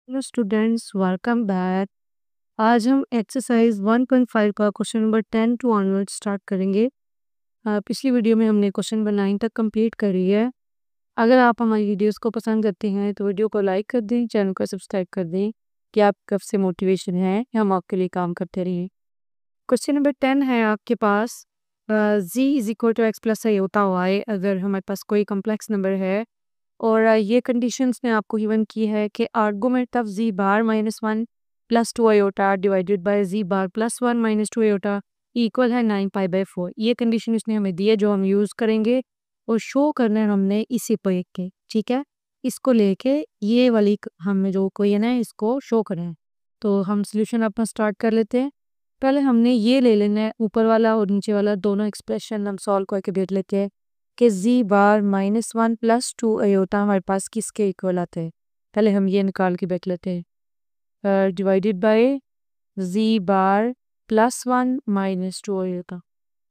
Hello students, welcome back. आज हम exercise 1.5 का question number 10 to onward start करेंगे। पिछली वीडियो में हमने क्वेश्चन नंबर 9 तक कंप्लीट करी है। अगर आप हमारी वीडियोस को पसंद करते हैं तो वीडियो को लाइक कर दें, चैनल को सब्सक्राइब कर दें कि आप कब से मोटिवेशन है हम आपके लिए काम करते रहें। क्वेश्चन नंबर 10 है आपके पास, z is equal to x plus iota Y. अगर हमारे पास कोई कम्प्लेक्स नंबर है और ये कंडीशंस ने आपको गिवन की है कि argument of z bar -1 plus 2 iota divided bye z bar plus 1 minus 2 iota equal है 9π/4। ये कंडीशन इसने हमें दी है जो हम यूज़ करेंगे और शो करना है हमने इसी पे एक के, ठीक है। इसको लेके ये वाली हमें जो क्वेश्चन है इसको शो करना है। तो हम सोल्यूशन अपना स्टार्ट कर लेते हैं। पहले हमने ये ले लेना है, ऊपर वाला और नीचे वाला दोनों एक्सप्रेशन हम सॉल्व करके देख लेते हैं कि z बार -1 प्लस 2 आयोटा हमारे पास किसके इक्वल आते हैं। पहले हम ये निकाल के देख लेते हैं, divided by z bar plus 1 minus 2 iota.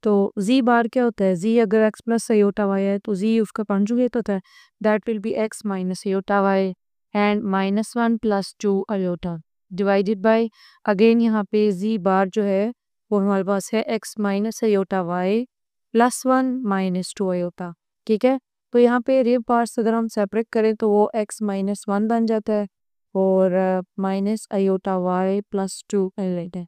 तो z बार क्या होता है, z अगर x प्लस आयोटा y है तो z उसका कॉन्जुगेट होता है, that will be x minus iota y and -1 plus 2 iota divided bye, again यहाँ पे z बार जो है वो हमारे पास है x minus iota y plus 1 minus 2 iota, ठीक है। तो यहाँ पे रियल पार्ट्स अगर हम सेपरेट करें तो वो x माइनस 1 बन जाता है और माइनस आयोटा y प्लस 2 लेते हैं।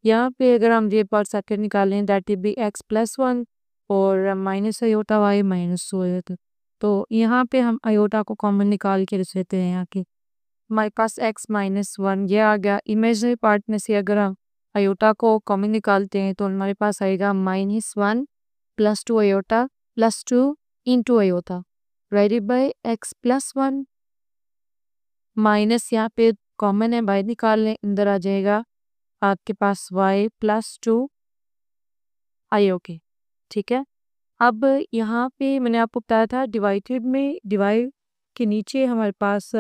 यहाँ पे अगर हम रियल पार्ट सेपरेट निकालें that will be x plus 1 और minus iota y minus 2 iota. तो यहाँ पे हम आयोटा को कॉमन निकाल के रख लेते हैं। यहाँ के हमारे पास x माइनस 1 ये आ गया। इमेजिनरी पार्ट में से अगर हम आयोटा को कॉमन निकालते हैं तो हमारे पास आएगा -1 plus 2 iota plus 2 into iota divided bye x plus 1 minus, यहाँ पे कॉमन है बाहर निकाल लें, अंदर आ जाएगा आपके पास y प्लस 2 आयोके, ठीक है। अब यहाँ पे मैंने आपको बताया था डिवाइडेड में, डिवाइड के नीचे हमारे पास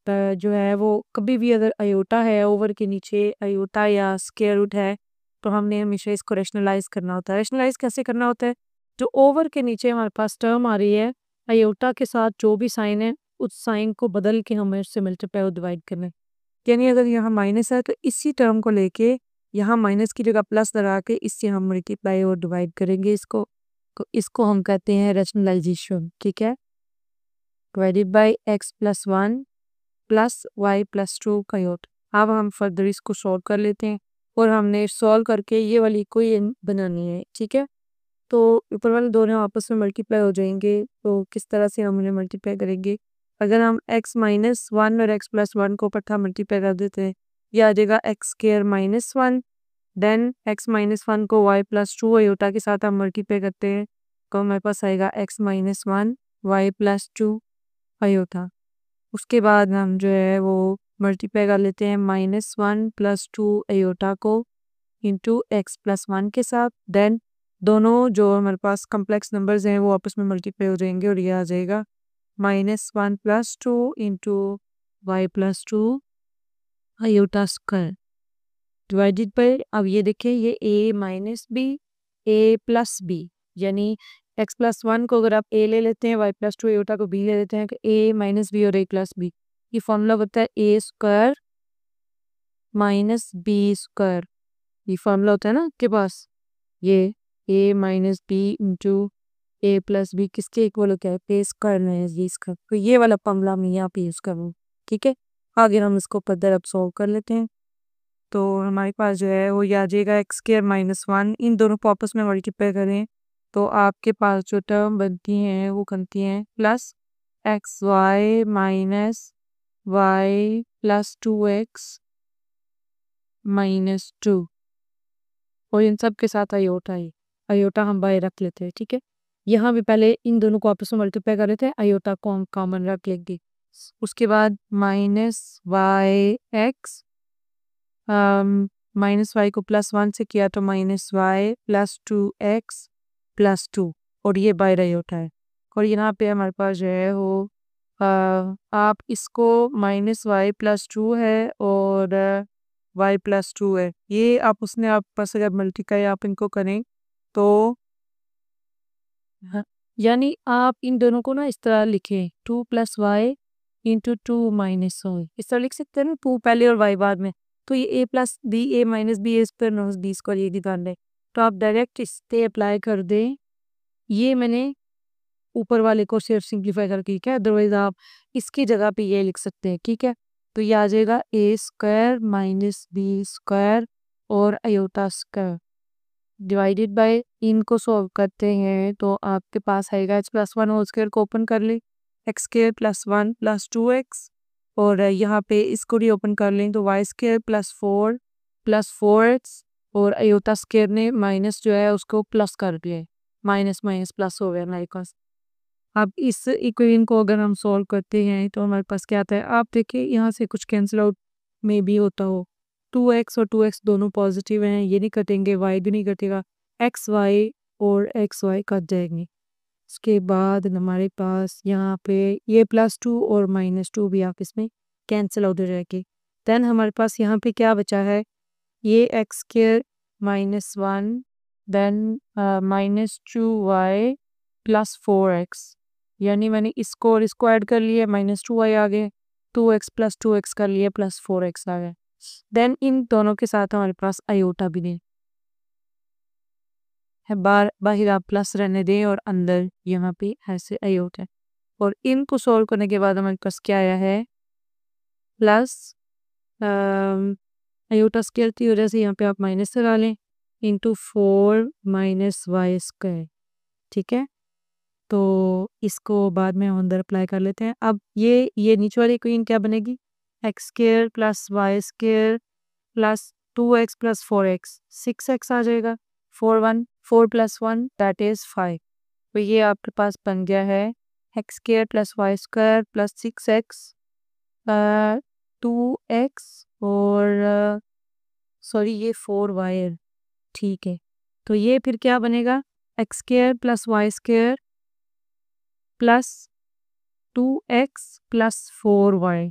जो है वो कभी भी अगर आयोटा है ओवर के नीचे आयोटा या स्क्वायर रूट है तो हमने हमेशा इसको रैशनलाइज करना होता है। रैशनलाइज कैसे करना होता है, जो ओवर के नीचे हमारे पास टर्म आ रही है आयोटा के साथ जो भी साइन है उस साइन को बदल के हमें उससे मल्टीप्लाई और डिवाइड करना है। यानी अगर यहाँ माइनस है तो इसी टर्म को लेके यहाँ माइनस की जगह प्लस लगा के इससे हम मल्टीप्लाई और डिवाइड करेंगे इसको। तो इसको हम कहते हैं रैशनलाइजेशन, ठीक है। Divided by x plus 1 plus y plus 2 का योग। अब हम फर्दर इसको सॉल्व कर लेते हैं और हमने सॉल्व करके ये वाली इक्वेशन बनानी है, ठीक है। तो ऊपर वाले दोनों आपस में मल्टीप्लाई हो जाएंगे। तो किस तरह से हम उन्हें मल्टीप्लाई करेंगे, अगर हम x माइनस 1 और x प्लस 1 को इकट्ठा मल्टीप्लाई कर देते हैं यह आ जाएगा x square minus 1, then x minus 1 को y प्लस 2 आयोटा के साथ हम मल्टीप्लाई करते हैं तो हमारे पास आएगा x minus 1 y plus 2 iota. उसके बाद हम जो है वो मल्टीप्लाई कर लेते हैं -1 प्लस 2 आयोटा को इंटू x प्लस 1 के साथ, देन दोनों जो हमारे पास कम्प्लेक्स नंबर्स हैं वो आपस में मल्टीप्लाई हो जाएंगे और ये आ जाएगा -1 plus 2 into y plus 2 iota square divided by, अब ये देखिए ये a minus b a plus b, यानी x प्लस 1 को अगर आप a ले लेते हैं y प्लस 2 आयोटा को b ले लेते हैं तो a माइनस बी और a प्लस बी, ये फॉर्मूला होता है a square minus b square. ये फॉर्मूला होता है ना आपके पास, ये a minus b into a plus b किसके इक्वल होता है, पे स्क्वायर माइनस बी स्क्वायर। तो ये वाला फॉर्मूला मैं यहाँ पे यूज़ करूँ, ठीक है। आगे हम इसको फर्दर अब सॉल्व कर लेते हैं। तो हमारे पास जो है वो ये आ जाएगा x स्क्वायर माइनस 1, इन दोनों को आपस में मल्टीप्लाई करें तो आपके पास जो टर्म बनती हैं वो बनती हैं plus x y minus y plus 2x minus 2, और इन सब के साथ आयोटा है, आयोटा हम बाहर रख लेते हैं, ठीक है। यहाँ भी पहले इन दोनों को आपस में मल्टीप्लाई कर लेते हैं, आयोटा को हम कॉमन रख लेंगे। उसके बाद minus y x, minus y को प्लस 1 से किया तो minus y plus 2x plus 2, और ये बाय आयोटा है। और यहाँ पे हमारे पास जो है वो आप इसको माइनस वाई प्लस 2 है और वाई प्लस 2 है, ये आप उसने आप पास अगर मल्टीप्लाई आप इनको करें तो हाँ, यानी आप इन दोनों को ना इस तरह लिखें 2 plus y into two minus y, इस तरह लिख सकते हैं ना, टू पहले और वाई बाद में। तो ये ए प्लस बी, ए माइनस बी, ए स्क्वायर माइनस बी स्क्वायर, ये निकालना है। तो आप डायरेक्ट इस पे अप्लाई कर दें। ये मैंने ऊपर वाले को सिर्फ सिंप्लीफाई करके, ठीक है, अदरवाइज आप इसकी जगह पे ये लिख सकते हैं, ठीक है। तो ये आ जाएगा a square minus b square और आयोटा स्क्वायर डिवाइडेड बाय, इनको सॉल्व करते हैं तो आपके पास आएगा h plus one whole square को ओपन कर ले, x square plus one plus two x, और यहाँ पे इसको भी ओपन कर लें तो y square plus four x, और आयोटा स्क्वायर ने माइनस जो है उसको प्लस कर दिया है, माइनस माइनस प्लस हो गया हमारे पास। अब इस इक्वेशन को अगर हम सॉल्व करते हैं तो हमारे पास क्या आता है, आप देखिए यहाँ से कुछ कैंसिल आउट में भी होता हो, 2x और 2x दोनों पॉजिटिव हैं, ये नहीं कटेंगे, y भी नहीं कटेगा, एक्स वाई और एक्स वाई कट जाएंगे। उसके बाद हमारे पास यहाँ पे ये +2 और -2 भी आप इसमें कैंसिल आउट हो जाएंगे। देन हमारे पास यहाँ पे क्या बचा है, ये x square -1, then -2y plus 4x, यानी मैंने इसको और इसको ऐड कर लिया, -2y आ गए, 2x प्लस 2x कर लिया, प्लस 4x आ गया। देन इन दोनों के साथ हमारे पास आयोटा भी दें है, बाहर आप प्लस रहने दें और अंदर यहाँ पे ऐसे आयोटा है, और इनको सॉल्व करने के बाद हमारे पास क्या आया है, प्लस आयोटा स्क्वायर की वजह से यहाँ पे आप माइनस लगा लें, इंटू 4 माइनस वाई स्क्वायर, ठीक है। तो इसको बाद में हम अंदर अप्लाई कर लेते हैं। अब ये नीचे वाली इक्वेशन क्या बनेगी, x square plus y square plus 2x plus 4x, 6x आ जाएगा, 4 प्लस 1 दैट इज 5। तो ये आपके पास बन गया है x square plus y square plus 6x, 2x और सॉरी ये 4y है, ठीक है। तो ये फिर क्या बनेगा, x square plus y square plus 2x plus 4y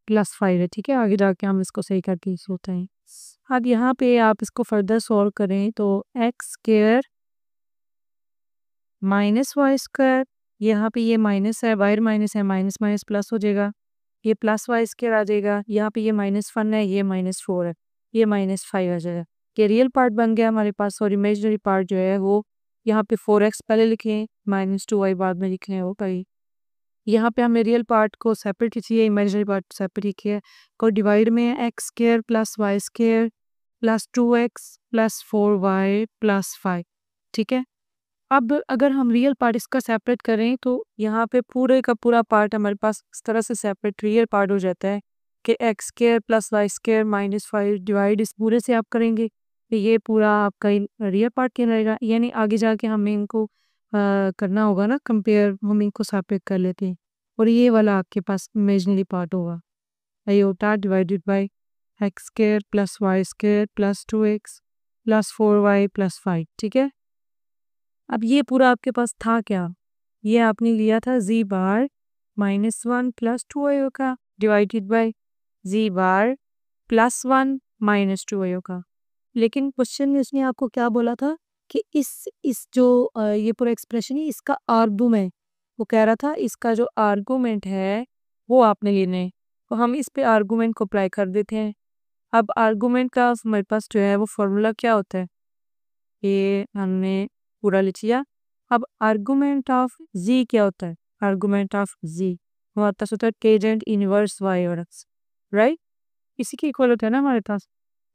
plus 5 है, ठीक है। आगे जाके हम इसको सही करके सोचते हैं। अब यहाँ पे आप इसको फर्दर सॉल्व करें तो x square minus y square, यहाँ पे ये माइनस है, वाई माइनस है, माइनस माइनस प्लस हो जाएगा, ये प्लस वाई स्क्वायर आ जाएगा, यहाँ पे ये -1 है, ये -4 है, ये -5 आ जाएगा। ये रियल पार्ट बन गया हमारे पास, और इमेजिनरी पार्ट जो है वो यहाँ पे 4x पहले लिखें, -2y बाद में लिखें, वो कहीं यहाँ पे हमें रियल पार्ट को सेपरेट चाहिए, इमेजिनरी पार्ट सेपरेट लिखी है, को डिवाइड में x square plus y square plus 2x plus 4y plus 5, ठीक है। अब अगर हम रियल पार्ट इसका सेपरेट करें तो यहाँ पे पूरे का पूरा पार्ट हमारे पास इस तरह से सेपरेट रियल पार्ट हो जाता है कि x square plus y square -5 divide इस पूरे से आप करेंगे तो ये पूरा आपका रियल पार्ट क्या रहेगा, यानी आगे जाके हमें इनको करना होगा ना कंपेयर, हम इनको सेपरेट कर लेते हैं, और ये वाला आपके पास इमेजिनरी पार्ट होगा, iota divided by x square plus y square plus 2x plus 4y plus 5, ठीक है। अब ये पूरा आपके पास था क्या, ये आपने लिया था z बार -1 प्लस 2 का डिवाइडेड बाय z बार +1 -2 का। लेकिन क्वेश्चन में उसने आपको क्या बोला था कि इस जो ये पूरा एक्सप्रेशन है इसका आर्गुमेंट, वो कह रहा था इसका जो आर्गुमेंट है वो आपने लेना है, तो हम इस पे आर्गुमेंट को अप्लाई कर देते हैं। अब आर्गुमेंट का हमारे पास जो है वो फॉर्मूला क्या होता है, ये हमने पूरा लिख लिया। अब आर्गुमेंट ऑफ z क्या होता है, आर्गुमेंट ऑफ z हमारे पास होता है टेजेंट इनवर्स y और x, राइट, इसी के इक्वल होता है ना हमारे पास।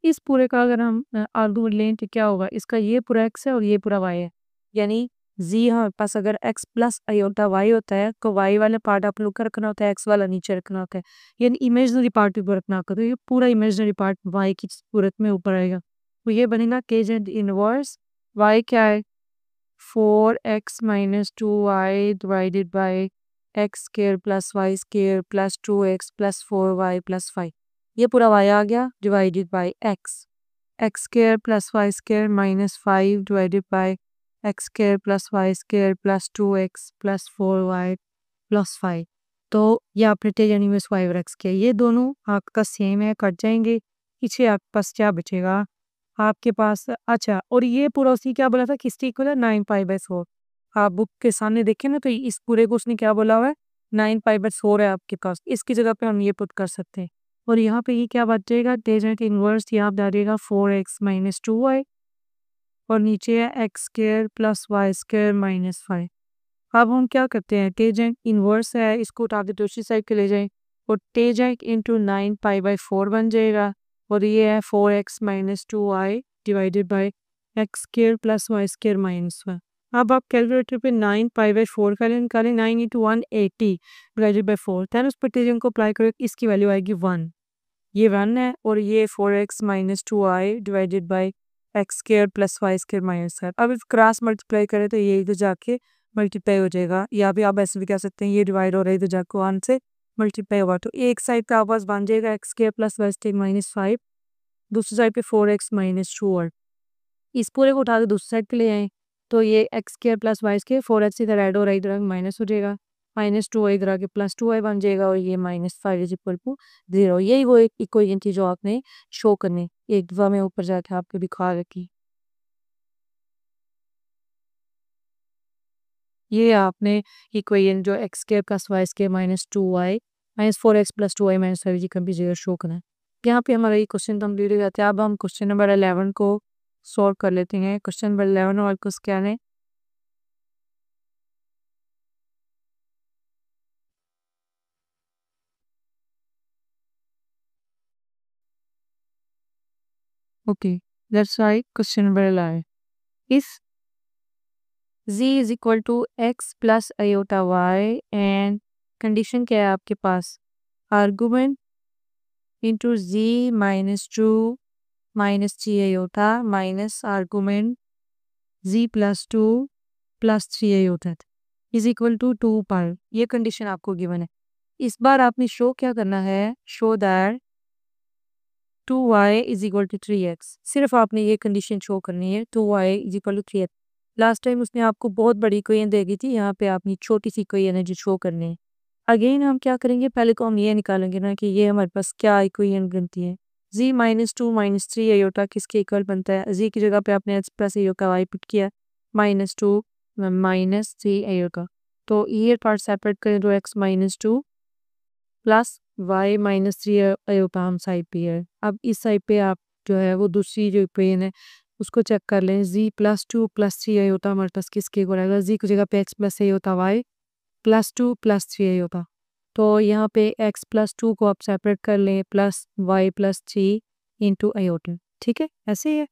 इस पूरे का अगर हम आर्गुमेंट लें तो क्या होगा, इसका ये पूरा x है और ये पूरा y है, यानी z हमारे पास अगर x प्लस आयोटा y होता है तो y वाला पार्ट आप लोग का रखना होता है, x वाला नीचे रखना होता है, यानी इमेजिनरी पार्ट ऊपर रखना होता है, तो ये पूरा इमेजिनरी पार्ट y की सूरत में ऊपर आएगा, तो ये बनेगा टेजेंट इनवर्स y क्या है 4x minus 2y divided by x square plus y square plus 2x plus 4y plus 5, ये पूरा y आ गया divided by x square plus y square minus 5 divided by x square plus y square plus 2x plus 4y plus 5। तो ये आपने tan inverse y और x किया, ये दोनों आपका सेम है, कट जाएंगे, पीछे आपके पास क्या बचेगा आपके पास, अच्छा, और ये पूरा उसने क्या बोला था किसके इक्वल है 9 पाई बाय 4, आप बुक के सामने देखें ना तो इस पूरे को उसने क्या बोला हुआ है 9 पाई/4 है आपके पास, इसकी जगह पे हम ये पुट कर सकते हैं। और यहाँ पे ये क्या बचेगा, टेंजेंट इनवर्स यहाँ पे आ जाएगा 4x - 2y और नीचे है x² + y² - 5। अब हम क्या करते हैं, टेंजेंट इनवर्स है, इसको उठा के दूसरी साइड पे ले जाएं और टेंजेंट इंटू 9 पाई/4 बन जाएगा और ये है 4x - 2y divided by x² + y² - 1। अब आप कैलकुलेटर पे 9 पाई/4 करें, निकालें 9 × 1 80 डिवाइडेड बाई 4, दैन उस पर टेंजेंट को अप्लाई करें, इसकी वैल्यू आएगी 1। ये 1 है और ये 4x - 2y divided by x² + y² - 7। अब इस क्रॉस मल्टीप्लाई करें तो ये इधर जाके मल्टीप्लाई हो जाएगा, या भी आप ऐसे भी कह सकते हैं ये डिवाइड हो रहा है इधर जाके 1 से मल्टीप्लाई होगा, तो एक साइड पे आपके पास बन जाएगा x² + y² - 5, दूसरी साइड पे 4x - 2y। इस पूरे को उठा के दूसरी साइड पे ले आएं तो ये x² + y², 4x इधर ऐड हो रहा है, इधर माइनस हो जाएगा, -2y इधर आके +2y बन जाएगा और ये -5 = 0। यही वो एक इक्वेशन थी जो आपने शो करनी, एक दफ़ा मैं ऊपर जाके आपको दिखा रखी। ये आपने इक्वेशन जो x² + y² - 2y -4x + 2y - 5 की कंप्लीट शो करना है। यहाँ पे हमारा ये क्वेश्चन कंप्लीट हो जाता है। अब हम क्वेश्चन नंबर 11 को सॉल्व कर लेते हैं। क्वेश्चन नंबर 11 और कुछ क्या है, okay, let's write question number 11। If z is equal to x plus iota y and condition क्या है आपके पास, आर्गुमेंट इंटू z -2 -3 आयोटा minus argument z +2 +3 iota is equal to 2 pi. ये कंडीशन आपको गिवन है। इस बार आपने शो क्या करना है, show that 2y is equal to 3x। सिर्फ आपने ये कंडीशन शो करनी है, 2y is equal to 3x। Last time उसने आपको बहुत बड़ी इक्वेशन दे दी थी, यहाँ पे आपने छोटी सी इक्वेशन है जो शो करनी है। अगेन हम क्या करेंगे, पहले को हम ये निकालेंगे ना कि ये हमारे पास क्या इक्वेशन बनती है। z -2 -3 आयोटा किसके इक्वल बनता है, z की जगह पे आपने x plus iota y put किया, -2 -3 आयोटा। तो ये पार्ट सेपरेट करें तो x -2 प्लस y -3 अयोटा हम साइड पे है। अब इस साइड पे आप जो है वो दूसरी जो इक्वेशन है उसको चेक कर लें, z +2 +3 अयोटा हमारे पास किसके इक्वल आएगा, z की जगह पे x प्लस अयोटा y +2 +3 अयोटा। तो यहाँ पे x +2 को आप सेपरेट कर लें प्लस y +3 इंटू अयोटा, ठीक है, ऐसे ही है।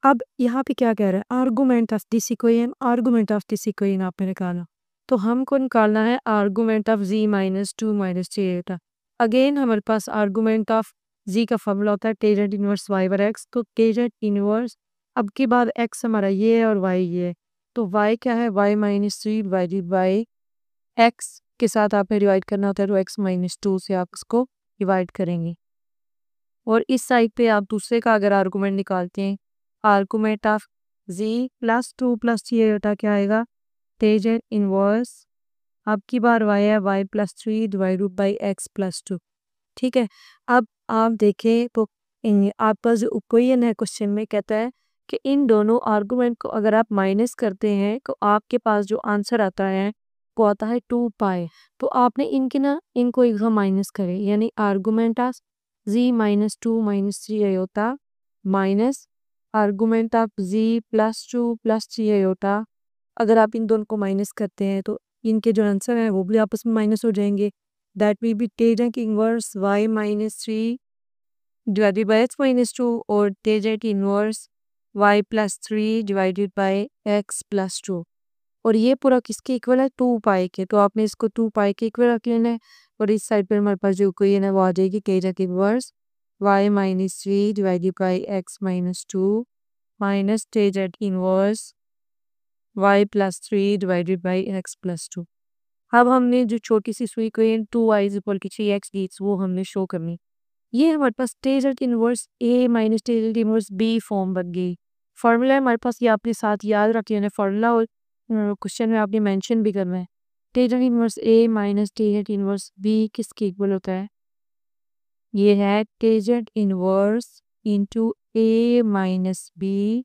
अब यहाँ पे क्या कह रहा है, argument of this equation, argument of this equation आपने निकाला, तो हमको निकालना है argument of z -2 -3 iota. Again हमारे पास आर्गुमेंट ऑफ z का फॉर्मूला होता है टेंजेंट इनवर्स y/x, तो टेंजेंट इनवर्स अब के बाद x हमारा ये है और y ये है, तो y क्या है, y -3 डिवाइडेड बाई x के साथ आपने डिवाइड करना होता है, तो x -2 से आप उसको डिवाइड करेंगे और इस साइड पे आप दूसरे का अगर आर्गुमेंट निकालते हैं, आर्गुमेंट ऑफ z +2 +3 आयोटा क्या आएगा, टेंजेंट इनवर्स अब की बार y है y +3 डिवाइडेड बाई x +2, ठीक है। अब आप देखें तो आप पास जो इक्वेशन है क्वेश्चन में कहता है कि इन दोनों आर्गुमेंट को अगर आप माइनस करते हैं तो आपके पास जो आंसर आता है वो आता है 2 पाई। तो आपने इनके ना इनको एक दफ़ा माइनस करें, यानी आर्गुमेंट ऑफ z -2 -3 आयोटा minus argument of z +2 +3 iota. अगर आप इन दोनों को माइनस करते हैं तो इनके जो आंसर हैं वो भी आपस में माइनस हो जाएंगे। That will be tangent inverse y -3 divided by x -2 और tangent inverse y +3 divided by x +2, और ये पूरा किसके इक्वल है, 2 पाई के। तो आपने इसको 2 पाई के इक्वल रख लेना है और इस साइड पर हमारे पास जो इक्वेशन है वो आ जाएगी tangent inverse y -3 divided by x -2 minus tangent inverse y +3 divided by x +2। अब हमने जो छोटी सी सुई को 2y is equal to 3x दी वो हमने शो करनी। ये हमारे पास tangent inverse a minus tangent inverse b form बन गई। फार्मूला है हमारे पास, ये आपने साथ याद रख लेना फार्मूला और क्वेश्चन में आपने मेंशन भी करना है। Tangent inverse a minus tangent inverse b किसके इक्वल होता है, ये है tangent inverse into a minus b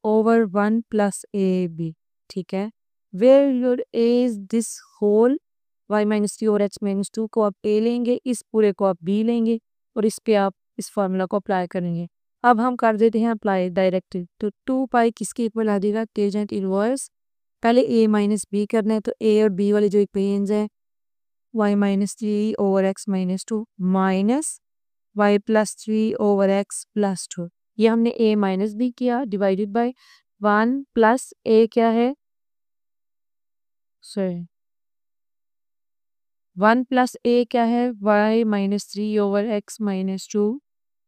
over 1 plus a b, ठीक है। Where your a is this whole y minus three और एक्स माइनस टू को आप ए लेंगे, इस पूरे को आप बी लेंगे और इस पे आप इस फार्मूला को अप्लाई करेंगे। अब हम कर देते हैं अप्लाई डायरेक्टली। तो 2 पाई किसके इक्वल आ जाएगा, टेंजेंट इनवर्स। पहले ए माइनस बी करना है, तो ए और बी वाले जो इक्वेशंस हैं, y minus three over x minus two minus y plus three over x plus two, ये हमने ए माइनस बी किया डिवाइडेड बाय 1 प्लस ए क्या है, सॉरी 1 प्लस ए क्या है, y minus three over x minus two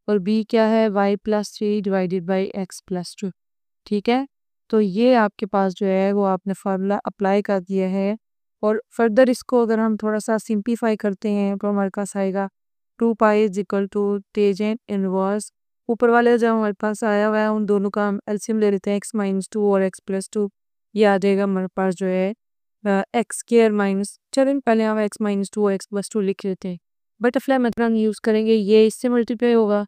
और b क्या है, y plus three divided by x plus two. ठीक है, तो ये आपके पास जो है वो आपने फार्मूला अप्लाई कर दिया है। और फर्दर इसको अगर हम थोड़ा सा सिंप्लीफाई करते हैं तो हमारे पास आएगा 2 pi is equal to tangent inverse, ऊपर वाले जो हमारे पास आया हुआ है उन दोनों का हम एलसीएम ले लेते हैं, एक्स माइनस टू और एक्स प्लस टू। ये आ जाएगा हमारे पास जो है एक्स स्क्वायर माइनस, चलें पहले हम एक्स माइनस टू और एक्स प्लस टू लिख लेते हैं। बटरफ्लाई मेथड हम यूज़ करेंगे, ये इससे मल्टीप्लाई होगा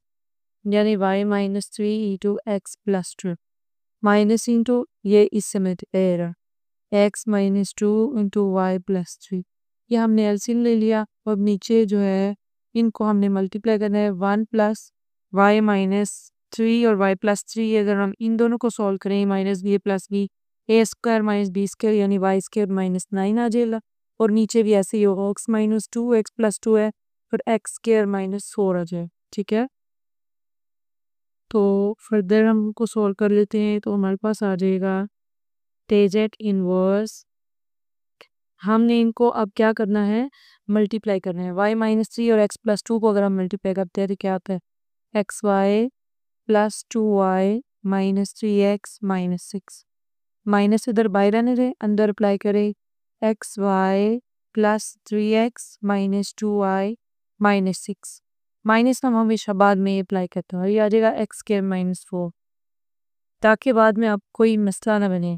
यानी y minus three into x plus two minus into ये इससे multiply x minus two into y plus three, ये हमने एलसीएम ले लिया। और नीचे जो है इनको हमने मल्टीप्लाई करना है 1 प्लस वाई माइनस थ्री और वाई प्लस थ्री, अगर हम इन दोनों को सॉल्व करें माइनस बी प्लस बी, ए स्क्वायर माइनस बी स्क्वायर यानी वाई स्क्वायर माइनस 9 आ जाएगा। और नीचे भी ऐसे ही होगा, x minus to x plus to है फिर एक्स स्क्वायर माइनस 4 आ जाए। ठीक है, तो फर्दर हम उनको सॉल्व कर लेते हैं, तो हमारे पास आ जाएगा टेंजेंट इनवर्स। हमने इनको अब क्या करना है, मल्टीप्लाई करना है। वाई माइनस थ्री और एक्स प्लस टू को अगर हम मल्टीप्लाई करते हैं तो क्या आता है, x y plus two y minus three x minus six, minus इधर बाहर आने दें, अंदर अप्लाई करें x y plus three x minus two y minus six, minus हम हमेशा बाद में अप्लाई करते हैं, ये आ जाएगा एक्स स्क्वायर माइनस फोर, ताकि बाद में आप कोई मसला ना बने।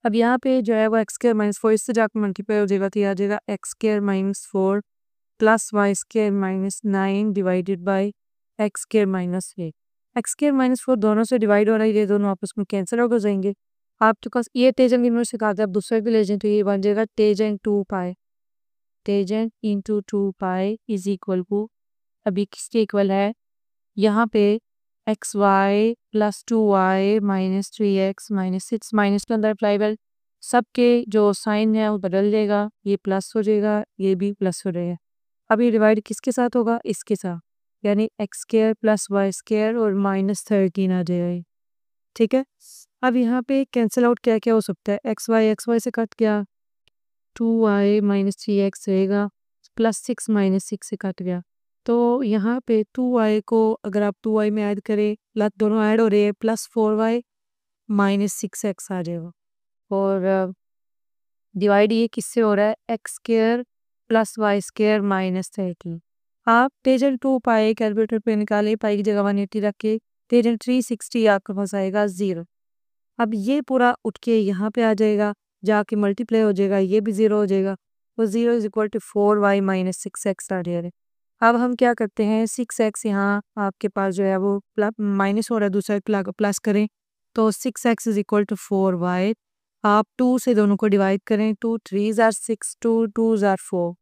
अब यहाँ पे जो है वो एक्स स्क्वायर माइनस फोर इससे जाकर मल्टीप्लाई हो जाएगा, तो ये आ जाएगा x square minus four plus y square minus nine divided by x square minus eight. X square minus four दोनों से डिवाइड हो रहा है, ये दोनों आपस में कैंसिल हो जाएंगे। आपके पास ये टेंजेंट इनवर्स से कहा था, आप दूसरा भी ले जाएं तो ये बन जाएगा tangent 2 pi, tangent into 2 pi is equal to, अभी किसके इक्वल है, यहाँ पे x y plus two y minus three x minus six, minus के अंदर अप्लाई सबके जो साइन है वो बदल जाएगा, ये प्लस हो जाएगा ये भी प्लस हो जाएगा। अब ये डिवाइड किसके साथ होगा, इसके साथ, यानी x square plus y square और माइनस 13 आ जाएगा। ठीक है, अब यहाँ पे कैंसिल आउट क्या क्या हो सकता है, एक्स वाई से कट गया, 2 वाई माइनस थ्री एक्स रहेगा प्लस सिक्स माइनस सिक्स से कट गया। तो यहाँ पे 2 वाई को अगर आप 2 वाई में ऐड करें, प्लस दोनों ऐड हो रहे हैं, plus 4 y minus six x आ जाएगा। और डिवाइड ये किससे हो रहा है, x square plus y square minus 13। आप टेंजेंट 2 पाई कैलकुलेटर पे निकाले, पाई की जगह 180 रख के टेंजेंट 360 आपके पास आएगा 0। अब ये पूरा उठ के यहाँ पे आ जाएगा, जाके मल्टीप्लाई हो जाएगा, ये भी 0 हो जाएगा, तो 0 is equal to 4 y minus six x आ जाएगा। अब हम क्या करते हैं, 6x यहाँ आपके पास जो है वो माइनस हो रहा है, दूसरा प्लस करें, तो 6x is equal to 4y। आप 2 से दोनों को डिवाइड करें, 2 3 ज़ार 6, 2 2 ज़ार 4,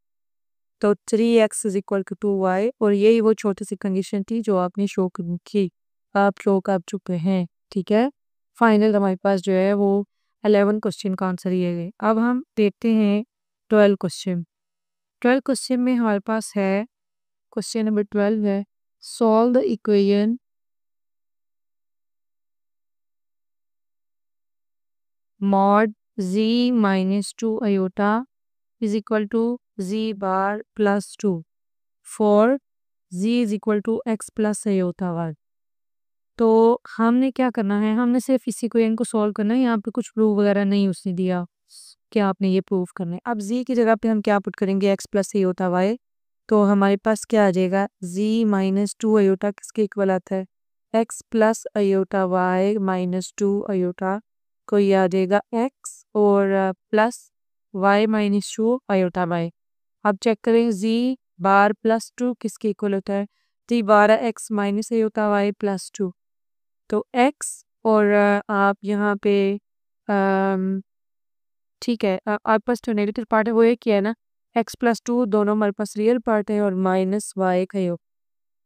तो 3x is equal to 2y। और यही वो छोटी सी कंडीशन थी जो आपने शो की, आप शो कर चुके हैं। ठीक है, फाइनल हमारे पास जो है वो 11 क्वेश्चन का आंसर ये है। अब हम देखते हैं 12 क्वेश्चन। 12 क्वेश्चन में हमारे पास है, क्वेश्चन नंबर 12 है, solve the equation mod z minus two iota is equal to z bar plus two for z is equal to x plus iota वार। तो हमने क्या करना है, हमने सिर्फ इस इक्वेशन को सॉल्व करना है, यहाँ पे कुछ प्रूफ वगैरह नहीं उसने दिया कि आपने ये प्रूफ करना है। अब z की जगह पे हम क्या पुट करेंगे, एक्स प्लस आयोटा वाई, तो हमारे पास क्या आ जाएगा, z माइनस टू आयोटा किसके इक्वल आता है, x plus iota y minus two iota को ये आ जाएगा एक्स और plus y minus two iota y. अब चेक करें z बार प्लस टू किसके इक्वल होता है, z bar x minus iota y plus two, तो x और आप यहाँ पे ठीक है, आपके पास जो नेगेटिव पार्ट है वो एक ही है ना, x+2 दोनों हमारे पास रियल पार्ट है और माइनस वाई का योग।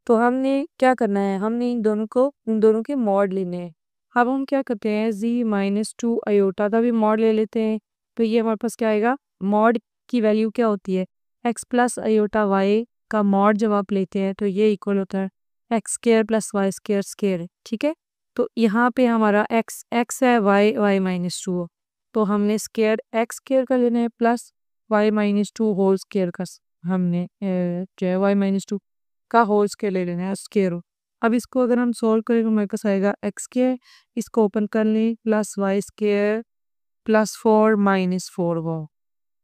तो हमने क्या करना है, हमने इन दोनों के मॉड लेने हैं। अब हम क्या करते हैं, z-2 आयोटा का भी मॉड ले लेते हैं। तो ये हमारे पास क्या आएगा, मॉड की वैल्यू क्या होती है, x प्लस आयोटा वाई का मॉड जब आप लेते हैं तो ये इक्वल होता है x square plus y square square है, ठीक है। तो यहाँ पे हमारा x है, y-2 तो हमने स्केयर x स्केयर का लेना है प्लस y-2 होल स्केयर का हमने जो है y-2 का होल स्केयर ले लेना है स्केयर। अब इसको अगर हम सॉल्व करें तो हमारे पास आएगा x स्केयर, इसको ओपन कर लें, प्लस वाई स्केयर प्लस 4 - 4 वो,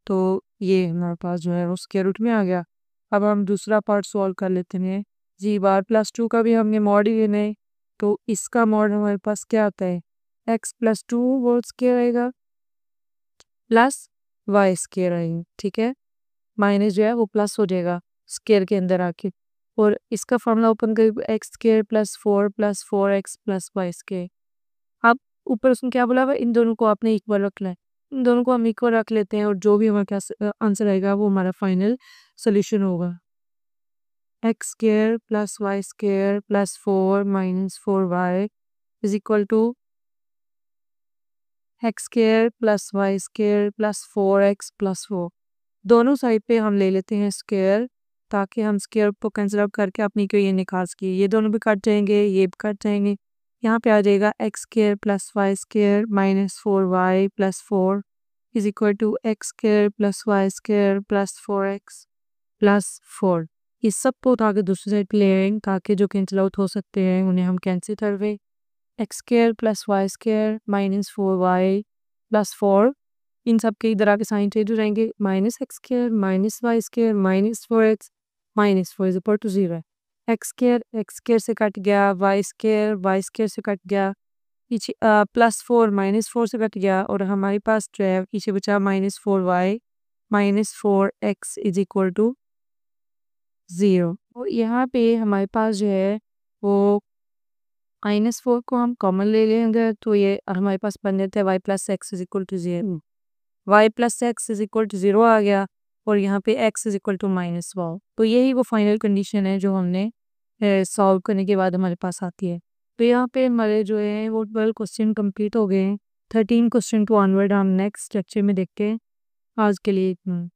तो ये हमारे पास जो है वो स्केयर रूट में आ गया। अब हम दूसरा पार्ट सॉल्व कर लेते हैं। g⁻+2 का भी हमने मॉड ही लेना है, तो इसका मॉड हमारे पास क्या आता है, x+2 होल स्केयर आएगा प्लस वाई स्केयर आएगा, ठीक है। माइनस जो है वो प्लस हो जाएगा स्केयर के अंदर आके, और इसका फॉर्मूला ओपन कर x square plus 4x plus y square. अब ऊपर उसने क्या बोला हुआ है, इन दोनों को आपने इक्वल रखना है, इन दोनों को हम इक्वल रख लेते हैं और जो भी हमारे पास आंसर आएगा वो हमारा फाइनल सोल्यूशन होगा। X square plus y square plus 4 - 4y is equal to x square plus y square plus 4x plus 4। दोनों साइड पे हम ले लेते हैं स्केयर, ताकि हम स्केयर को कैंसिल आउट करके अपनी को ये निकाल सके, ये दोनों भी कट जाएंगे, ये भी कट जाएंगे। यहाँ पे आ जाएगा x square plus y square -4y plus 4 is equal to x square plus y square plus 4x plus 4। इस सब को उठा के दूसरी साइड पे ले आएंगे ताकि जो कैंसिल आउट हो सकते हैं उन्हें हम कैंसिल कर दें। X square plus y square -4y plus 4, इन सब के इधर आके साइन चेंज हो जाएंगे, minus x square minus y square -4x -4 is equal to 0 है। एक्स स्केयर से कट गया, वाई स्केयर से कट गया, पीछे +4 -4 से कट गया, और हमारे पास जो है पीछे बचा -4y -4x is equal to 0। तो यहाँ पे हमारे पास जो है वो -4 को हम कॉमन ले लेंगे, तो ये हमारे पास बन जाता है y plus x is equal to 0, y plus x is equal to 0 आ गया, और यहाँ पे x इज इक्वल टू -1। तो यही वो फाइनल कंडीशन है जो हमने सॉल्व करने के बाद हमारे पास आती है। तो यहाँ पे हमारे जो है वो 12 क्वेश्चन कंप्लीट हो गए हैं। 13 क्वेश्चन टू ऑनवर्ड हम नेक्स्ट लेक्चर में देखते हैं। आज के लिए इतना।